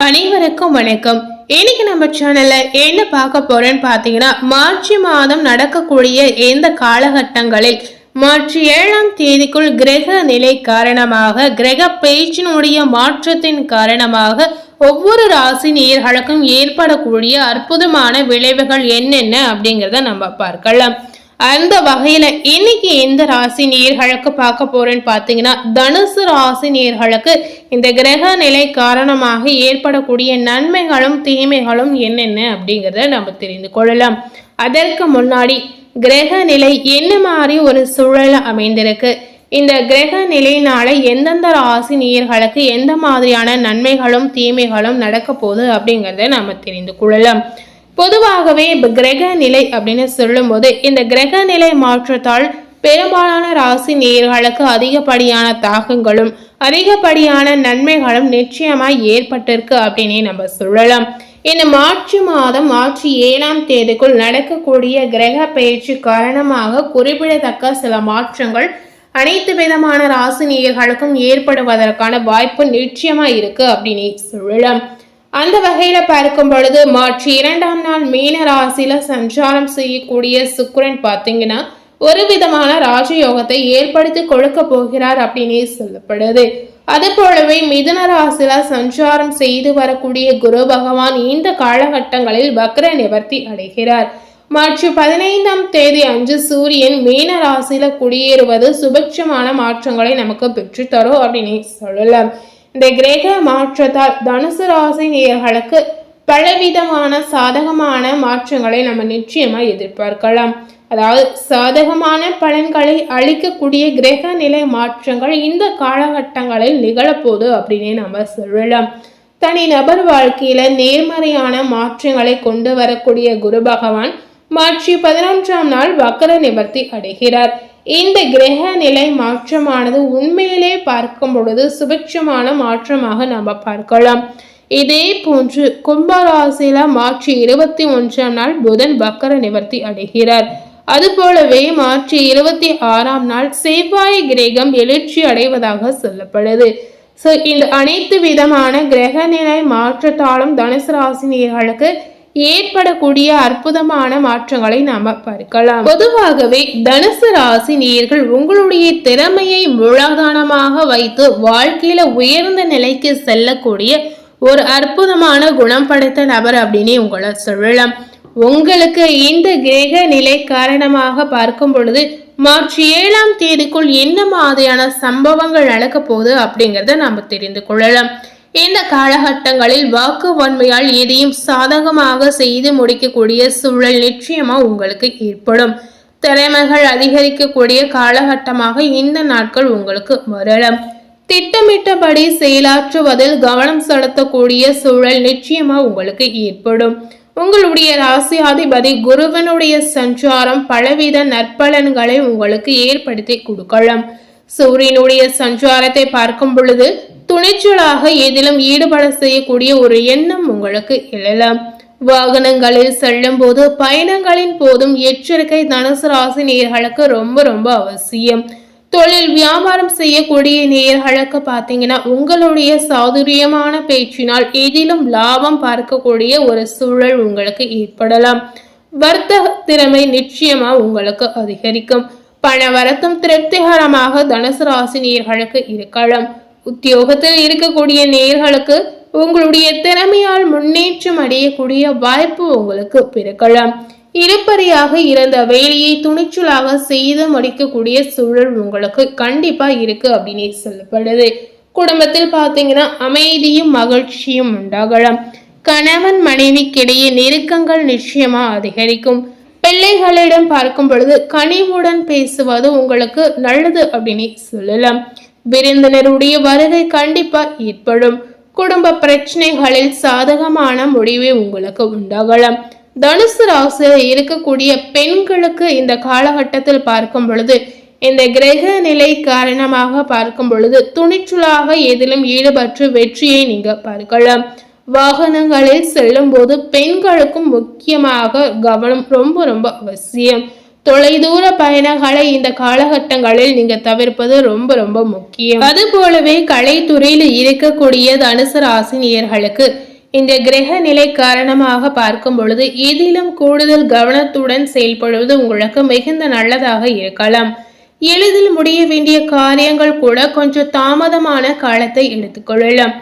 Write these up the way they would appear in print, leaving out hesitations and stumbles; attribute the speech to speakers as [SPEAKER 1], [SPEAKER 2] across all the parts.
[SPEAKER 1] அனைவருக்கும் வணக்கம். இன்னைக்கு நம்ம சேனல்ல என்ன பார்க்க போறேன்னு பாத்தீங்கன்னா, மார்ச் மாதம் நடக்கக்கூடிய எந்த காலகட்டங்களில் மார்ச் 7ஆம் தேதிக்குள் கிரக நிலை காரணமாக, கிரக பெயர்ச்சியினுடைய மாற்றத்தின் காரணமாக ஒவ்வொரு ராசி நேயர்களுக்கும் ஏற்படக்கூடிய அற்புதமான விளைவுகள் என்னென்ன அப்படிங்கிறத நம்ம பார்க்கலாம். அந்த வகையில இன்னைக்கு எந்த ராசி நேயர்களுக்கு பார்க்க போறேன்னு பாத்தீங்கன்னா, தனுசு ராசி நேயர்களுக்கு இந்த கிரக நிலை காரணமாக ஏற்படக்கூடிய நன்மைகளும் தீமைகளும் என்னென்ன அப்படிங்கிறத நம்ம தெரிந்து கொள்ளலாம். அதற்கு முன்னாடி கிரக நிலை என்ன மாதிரி ஒரு சூழல் அமைந்திருக்கு, இந்த கிரக நிலையினால எந்தெந்த ராசி நேயர்களுக்கு எந்த மாதிரியான நன்மைகளும் தீமைகளும் நடக்க போகுது அப்படிங்கிறத நம்ம தெரிந்து கொள்ளலாம். பொதுவாகவே கிரக நிலை அப்படின்னு சொல்லும் போது, இந்த கிரக நிலை மாற்றத்தால் பெரும்பாலான ராசி நேயர்களுக்கு அதிகப்படியான தாக்கங்களும் அதிகப்படியான நன்மைகளும் நிச்சயமாய் ஏற்பட்டிருக்கு அப்படின்னே நம்ம சொல்லலாம். இந்த மார்ச் மாதம் மார்ச் 7ஆம் தேதிக்குள் நடக்கக்கூடிய கிரக பயிற்சி காரணமாக குறிப்பிடத்தக்க சில மாற்றங்கள் அனைத்து விதமான ராசி நேயர்களுக்கும் ஏற்படுவதற்கான வாய்ப்பு நிச்சயமா இருக்கு அப்படின்னு சொல்லலாம். அந்த வகையில பார்க்கும் பொழுது மார்ச் 2ஆம் நாள் மீன ராசியில சஞ்சாரம் செய்யக்கூடிய சுக்கிரன் பார்த்தீங்கன்னா ஒரு விதமான ராஜயோகத்தை ஏற்படுத்தி கொடுக்க போகிறார் அப்படின்னு சொல்லப்படுது. அது போலவே மிதுன ராசியில சஞ்சாரம் செய்து வரக்கூடிய குரு பகவான் இந்த காலகட்டங்களில் வக்ர நிவர்த்தி அடைகிறார். மார்ச் 15ஆம் தேதி அன்று சூரியன் மீன ராசியில குடியேறுவது சுபட்சமான மாற்றங்களை நமக்கு பெற்றுத்தரும் அப்படின்னு சொல்லலாம். இந்த கிரக மாற்றத்தால் தனுசு ராசி நேயர்களுக்கு பலவிதமான சாதகமான மாற்றங்களை நம்ம நிச்சயமா எதிர்பார்க்கலாம். அதாவது சாதகமான பலன்களை அளிக்கக்கூடிய கிரக நிலை மாற்றங்கள் இந்த காலகட்டங்களில் நிகழப்போகுது அப்படின்னு நம்ம சொல்லலாம். தனி நபர் வாழ்க்கையில நேர்மறையான மாற்றங்களை கொண்டு வரக்கூடிய குரு பகவான் மார்ச் 11ஆம் நாள் வக்ர நிவர்த்தி அடைகிறார். இந்த கிரக நிலை மாற்றமானது உண்மையிலே பார்க்கும் பொழுது சுபிட்சமான மாற்றமாக நம்ம பார்க்கலாம். இதே போன்று கும்பராசியில மார்ச் 21ஆம் நாள் புதன் வக்ர நிவர்த்தி அடைகிறார். அது போலவே மார்ச் 26ஆம் நாள் செவ்வாய் கிரகம் எழுச்சி அடைவதாக சொல்லப்படுது. இந்த அனைத்து விதமான கிரக நிலை மாற்றத்தாலும் தனுசு ராசி நேயர்களுக்கு ஏற்படக்கூடிய அற்புதமான மாற்றங்களை நாம பார்க்கலாம். பொதுவாகவே தனுசு ராசி நேயர்கள் உங்களுடைய திறமையை மூலாதாரமாக வைத்து வாழ்க்கையில உயர்ந்த நிலைக்கு செல்லக்கூடிய ஒரு அற்புதமான குணம் படைத்த நபர் அப்படின்னு உங்களை சொல்லலாம். உங்களுக்கு இந்த கிரக நிலை காரணமாக பார்க்கும் பொழுது மார்ச் 7ஆம் தேதிக்குள் என்ன மாதிரியான சம்பவங்கள் நடக்க போகுது அப்படிங்கிறத நாம தெரிந்து கொள்ளலாம். இந்த காலகட்டங்களில் வாக்கு வன்மையால் எதையும் சாதகமாக செய்து முடிக்கக்கூடிய சூழல் நிச்சயமா உங்களுக்கு ஏற்படும். திறமைகள் அதிகரிக்கக்கூடிய காலகட்டமாக இந்த நாட்கள் உங்களுக்கு வரலாம். திட்டமிட்டபடி செயலாற்றுவதில் கவனம் செலுத்தக்கூடிய சூழல் நிச்சயமா உங்களுக்கு ஏற்படும். உங்களுடைய ராசியாதிபதி குருவனுடைய சஞ்சாரம் பலவித நற்பலன்களை உங்களுக்கு ஏற்படுத்தி கொடுக்கலாம். சூரியனுடைய சஞ்சாரத்தை பார்க்கும் பொழுது துணிச்சலாக எதிலும் ஈடுபட செய்யக்கூடிய ஒரு எண்ணம் உங்களுக்கு எழலாம். வாகனங்களில் செல்லும் போது பயணங்களின் போதும் எச்சரிக்கை தனுசு ராசி நேயர்களுக்கு ரொம்ப அவசியம். தொழில் வியாபாரம் செய்யக்கூடிய நேயர்களுக்கு பார்த்தீங்கன்னா உங்களுடைய சாதுரியமான பேச்சினால் எதிலும் லாபம் பார்க்கக்கூடிய ஒரு சூழல் உங்களுக்கு ஏற்படலாம். வர்த்தக திறமை நிச்சயமா உங்களுக்கு அதிகரிக்கும். பணவரத்தும் திருப்திகரமாக தனுசு ராசி நேயர்களுக்கு இருக்கலாம். உத்தியோகத்தில் இருக்கக்கூடிய நேயர்களுக்கு உங்களுடைய திறமையால் முன்னேற்றம் அடையக்கூடிய வாய்ப்பு உங்களுக்கு பிறக்கலாம். இருப்பறையாக இருந்த வேலையை துணிச்சலாக செய்து முடிக்கக்கூடிய சூழல் உங்களுக்கு கண்டிப்பா இருக்கு அப்படின்னு சொல்லப்படுது. குடும்பத்தில் பார்த்தீங்கன்னா அமைதியும் மகிழ்ச்சியும் உண்டாகலாம். கணவன் மனைவிக்கிடையே நெருக்கங்கள் நிச்சயமா அதிகரிக்கும். பிள்ளைகளிடம் பார்க்கும் பொழுது கனிவுடன் பேசுவது உங்களுக்கு நல்லது அப்படின்னு சொல்லலாம். விருந்தினருடைய வருகை கண்டிப்பா ஏற்படும். குடும்ப பிரச்சனைகளில் சாதகமான முடிவை உங்களுக்கு உண்டாகலாம். தனுசு ராசியில் இருக்கக்கூடிய பெண்களுக்கு இந்த காலகட்டத்தில் பார்க்கும் பொழுது இந்த கிரக நிலை காரணமாக பார்க்கும் பொழுது துணிச்சலாக எதிலும் ஈடுபட்டு வெற்றியை நீங்க பார்க்கலாம். வாகனங்களில் செல்லும் போது பெண்களுக்கும் முக்கியமாக கவனம் ரொம்ப அவசியம். தொலைதூர பயணங்களை இந்த காலகட்டங்களில் நீங்க தவிர்ப்பது ரொம்ப முக்கியம். அது போலவே கலைத்துறையில் இருக்கக்கூடிய தனுசு ராசி நேயர்களுக்கு இந்த கிரக நிலை காரணமாக பார்க்கும் பொழுது இதிலும் கூடுதல் கவனத்துடன் செயல்படுவது உங்களுக்கு மிகுந்த நல்லதாக இருக்கலாம். எளிதில் முடிய வேண்டிய காரியங்கள் கூட கொஞ்சம் தாமதமான காலத்தை எடுத்துக்கொள்ளலாம்.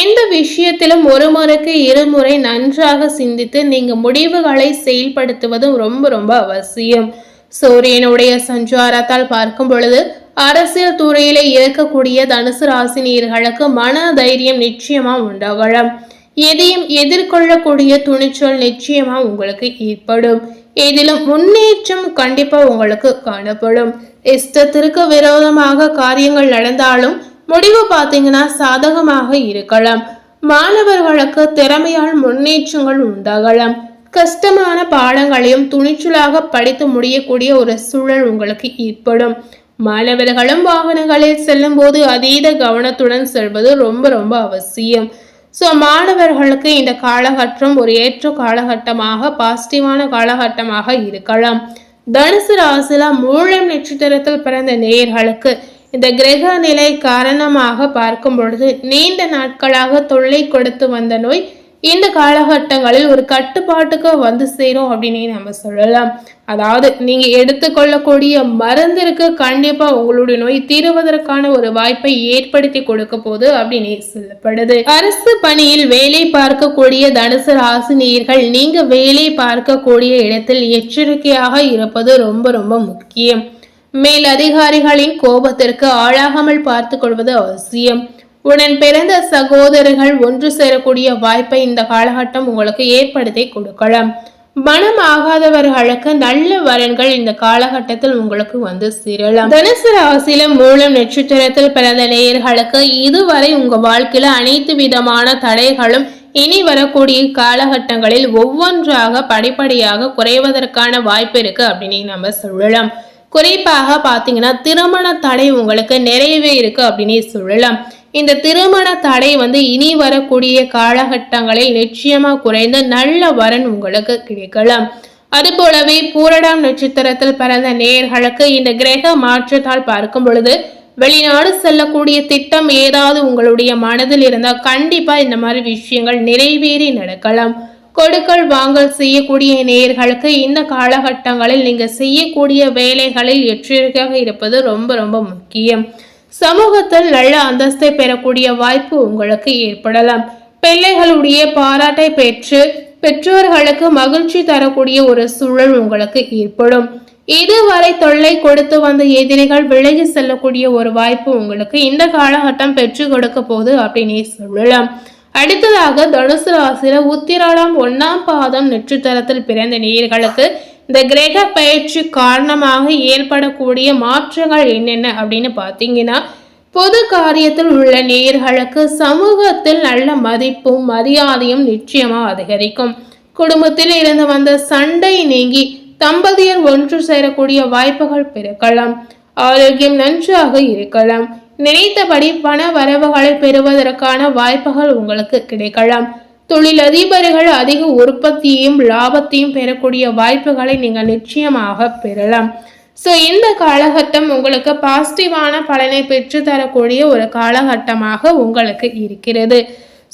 [SPEAKER 1] எந்த விஷயத்திலும் ஒரு முறைக்கு இருமுறை நன்றாக சிந்தித்து நீங்க முடிவுகளை செயல்படுத்துவது ரொம்ப ரொம்ப அவசியம். சூரியனுடைய சஞ்சாரத்தால் பார்க்கும் பொழுது அரசியல் துறையில இருக்கக்கூடிய தனுசு ராசினியர்களுக்கு மன தைரியம் நிச்சயமா உண்டாகலாம். எதையும் எதிர்கொள்ளக்கூடிய துணிச்சல் நிச்சயமா உங்களுக்கு ஏற்படும். இதிலும் முன்னேற்றம் கண்டிப்பா உங்களுக்கு காணப்படும். இஷ்டத்திற்கு விரோதமாக காரியங்கள் நடந்தாலும் முடிவு பார்த்தீங்கன்னா சாதகமாக இருக்கலாம். மாணவர்களுக்கு திறமையால் முன்னேற்றங்கள் உண்டாகலாம். கஷ்டமான பாடங்களையும் துணிச்சலாக படித்து முடியக்கூடிய ஒரு சூழல் உங்களுக்கு ஏற்படும். மாணவர்களும் வாகனங்களில் செல்லும் போது அதீத கவனத்துடன் செல்வது ரொம்ப ரொம்ப அவசியம். ஸோ மாணவர்களுக்கு இந்த காலகட்டம் ஒரு ஏற்ற காலகட்டமாக பாசிட்டிவான காலகட்டமாக இருக்கலாம். தனுசு ராசில மூலம் நட்சத்திரத்தில் பிறந்த நேயர்களுக்கு இந்த கிரக நிலை காரணமாக பார்க்கும் பொழுது நீண்ட நாட்களாக தொல்லை கொடுத்து வந்த நோய் இந்த காலகட்டங்களில் ஒரு கட்டுப்பாட்டுக்கு வந்து சேரும் அப்படின்னு நம்ம சொல்லலாம். அதாவது நீங்க எடுத்துக்கொள்ளக்கூடிய மருந்திற்கு கண்டிப்பா உங்களுடைய நோய் தீருவதற்கான ஒரு வாய்ப்பை ஏற்படுத்தி கொடுக்க போது அப்படின்னு சொல்லப்படுது. அரசு பணியில் வேலை பார்க்கக்கூடிய தனுசு ராசினியர்கள் நீங்க வேலை பார்க்கக்கூடிய இடத்தில் எச்சரிக்கையாக இருப்பது ரொம்ப ரொம்ப முக்கியம். மேல் அதிகாரிகளின் கோபத்திற்கு ஆளாகாமல் பார்த்து கொள்வது அவசியம். உடன் பிறந்த சகோதரர்கள் ஒன்று சேரக்கூடிய வாய்ப்பை இந்த காலகட்டம் உங்களுக்கு ஏற்படுத்தி கொடுக்கலாம். மனம் ஆகாதவர்களுக்கு நல்ல வரன்கள் இந்த காலகட்டத்தில் உங்களுக்கு வந்து சேரலாம். தனுசு ராசியில மூலம் நட்சத்திரத்தில் பிறந்த நேயர்களுக்கு இதுவரை உங்க வாழ்க்கையில அனைத்து விதமான தடைகளும் இனி வரக்கூடிய காலகட்டங்களில் ஒவ்வொன்றாக படிப்படியாக குறைவதற்கான வாய்ப்பு இருக்கு அப்படின்னு நம்ம சொல்லலாம். குறிப்பாக பாத்தீங்கன்னா திருமண தடை உங்களுக்கு நிறையவே இருக்கு அப்படின்னு சொல்லலாம். இந்த திருமண தடை இனி வரக்கூடிய காலகட்டங்களில் நிச்சயமா குறைந்து நல்ல வரன் உங்களுக்கு கிடைக்கலாம். அது போலவே பூரடாம் நட்சத்திரத்தில் பிறந்த நேயர்களுக்கு இந்த கிரக மாற்றத்தால் பார்க்கும் பொழுது வெளிநாடு செல்லக்கூடிய திட்டம் ஏதாவது உங்களுடைய மனதில் இருந்தால் கண்டிப்பா இந்த மாதிரி விஷயங்கள் நிறைவேறி நடக்கலாம். கொடுக்கல் வாங்கல் செய்யக்கூடிய நேயர்களுக்கு இந்த காலகட்டங்களில் நீங்க செய்யக்கூடிய வேலைகளில் எச்சரிக்கையாக இருப்பது ரொம்ப ரொம்ப முக்கியம். சமூகத்தில் நல்ல அந்தஸ்தை பெறக்கூடிய வாய்ப்பு உங்களுக்கு ஏற்படலாம். பிள்ளைகளுடைய பாராட்டை பெற்று பெற்றோர்களுக்கு மகிழ்ச்சி தரக்கூடிய ஒரு சூழல் உங்களுக்கு ஏற்படும். இதுவரை தொல்லை கொடுத்து வந்த எதிரிகள் விலகி செல்லக்கூடிய ஒரு வாய்ப்பு உங்களுக்கு இந்த காலகட்டம் பெற்று கொடுக்க போகுது அப்படின்னு சொல்லலாம். அடுத்ததாக தனுசு ராசியில உத்திராடம் 1ஆம் பாதம் நட்சத்திரத்தில் பிறந்த நேயர்களுக்கு இந்த கிரக பயிற்சி காரணமாக ஏற்படக்கூடிய மாற்றங்கள் என்னென்ன அப்படின்னு பார்த்தீங்கன்னா, பொது காரியத்தில் உள்ள நேயர்களுக்கு சமூகத்தில் நல்ல மதிப்பும் மரியாதையும் நிச்சயமா அதிகரிக்கும். குடும்பத்தில் இருந்து வந்த சண்டை நீங்கி தம்பதியர் ஒன்று சேரக்கூடிய வாய்ப்புகள் பிறக்கலாம். ஆரோக்கியம் நன்றாக இருக்கலாம். நினைத்தபடி பண வரவுகளை பெறுவதற்கான வாய்ப்புகள் உங்களுக்கு கிடைக்கலாம். தொழிலதிபர்கள் அதிக உற்பத்தியையும் லாபத்தையும் பெறக்கூடிய வாய்ப்புகளை நீங்கள் நிச்சயமாக பெறலாம். ஸோ இந்த காலகட்டம் உங்களுக்கு பாசிட்டிவான பலனை பெற்று தரக்கூடிய ஒரு காலகட்டமாக உங்களுக்கு இருக்கிறது.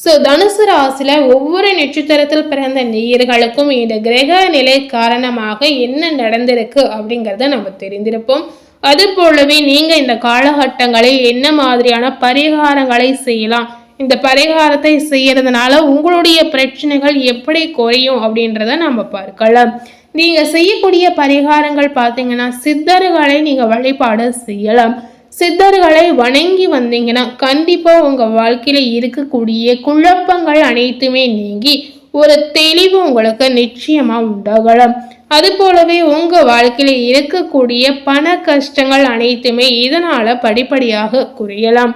[SPEAKER 1] ஸோ தனுசு ராசியில ஒவ்வொரு நட்சத்திரத்தில் பிறந்த நேயர்களுக்கும் இந்த கிரக நிலை காரணமாக என்ன நடந்திருக்கு அப்படிங்கிறத நம்ம தெரிந்திருப்போம். அது போலவே நீங்க இந்த காலகட்டங்களில் என்ன மாதிரியான பரிகாரங்களை செய்யலாம், இந்த பரிகாரத்தை செய்யறதுனால உங்களுடைய பிரச்சனைகள் எப்படி குறையும் அப்படின்றத நம்ம பார்க்கலாம். நீங்க செய்யக்கூடிய பரிகாரங்கள் பார்த்தீங்கன்னா, சித்தர்களை நீங்க வழிபாடு செய்யலாம். சித்தர்களை வணங்கி வந்தீங்கன்னா கண்டிப்பா உங்க வாழ்க்கையில இருக்கக்கூடிய குழப்பங்கள் அனைத்துமே நீங்கி ஒரு தெளிவு உங்களுக்கு நிச்சயமா உண்டாகலாம். அது போலவே உங்க வாழ்க்கையில இருக்கக்கூடிய பண கஷ்டங்கள் அனைத்துமே இதனால படிப்படியாக குறையலாம்.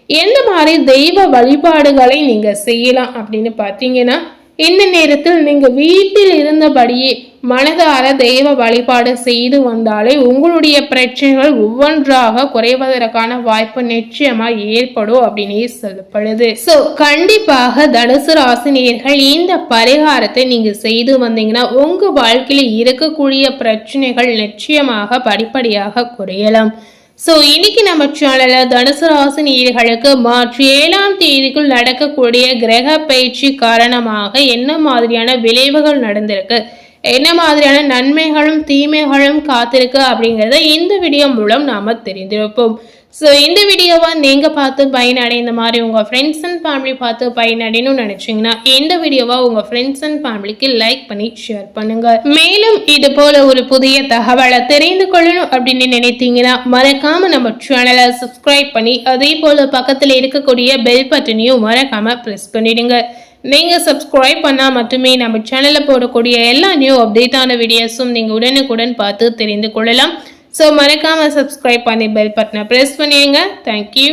[SPEAKER 1] எந்த மாதிரி தெய்வ வழிபாடுகளை நீங்க செய்யலாம் அப்படின்னு பார்த்தீங்கன்னா, இந்த நேரத்தில் நீங்க வீட்டில் இருந்தபடியே மனதார தெய்வ வழிபாடு செய்து வந்தாலே உங்களுடைய பிரச்சனைகள் ஒவ்வொன்றாக குறைவதற்கான வாய்ப்பு நிச்சயமா ஏற்படும் அப்படின்னு சொல்லப்படுது. சோ கண்டிப்பாக தனுசு ராசினியர்கள் இந்த பரிகாரத்தை நீங்க செய்து வந்தீங்கன்னா உங்க வாழ்க்கையில இருக்கக்கூடிய பிரச்சனைகள் நிச்சயமாக படிப்படியாக குறையலாம். ஸோ இன்னைக்கு நம்ம சேனல்ல தனுசு ராசி நேயர்களுக்கு மார்ச் 7ஆம் தேதிக்குள் நடக்கக்கூடிய கிரக பயிற்சி காரணமாக என்ன மாதிரியான விளைவுகள் நடந்திருக்கு, என்ன மாதிரியான நன்மைகளும் தீமைகளும் காத்திருக்கு அப்படிங்கிறத இந்த வீடியோ மூலம் நாம தெரிந்திருப்போம். ஸோ இந்த வீடியோவை நீங்கள் பார்த்து பயனடைந்த மாதிரி உங்கள் ஃப்ரெண்ட்ஸ் அண்ட் ஃபேமிலி பார்த்து பயனடையணும்னு நினச்சிங்கன்னா இந்த வீடியோவை உங்கள் ஃப்ரெண்ட்ஸ் அண்ட் ஃபேமிலிக்கு லைக் பண்ணி ஷேர் பண்ணுங்கள். மேலும் இது போல் ஒரு புதிய தகவலை தெரிந்து கொள்ளணும் அப்படின்னு நினைத்தீங்கன்னா மறக்காமல் நம்ம சேனலை சப்ஸ்கிரைப் பண்ணி அதே போல் பக்கத்தில் இருக்கக்கூடிய பெல் பட்டனையும் மறக்காமல் ப்ரெஸ் பண்ணிடுங்க. நீங்கள் சப்ஸ்கிரைப் பண்ணால் மட்டுமே நம்ம சேனலில் போடக்கூடிய எல்லா நியூ அப்டேட்டான வீடியோஸும் நீங்கள் உடனுக்குடன் பார்த்து தெரிந்து கொள்ளலாம். ஸோ மறக்காமல் சப்ஸ்கிரைப் பண்ணி பெல் பட்டனை ப்ரெஸ் பண்ணிடுங்க. தேங்க்யூ.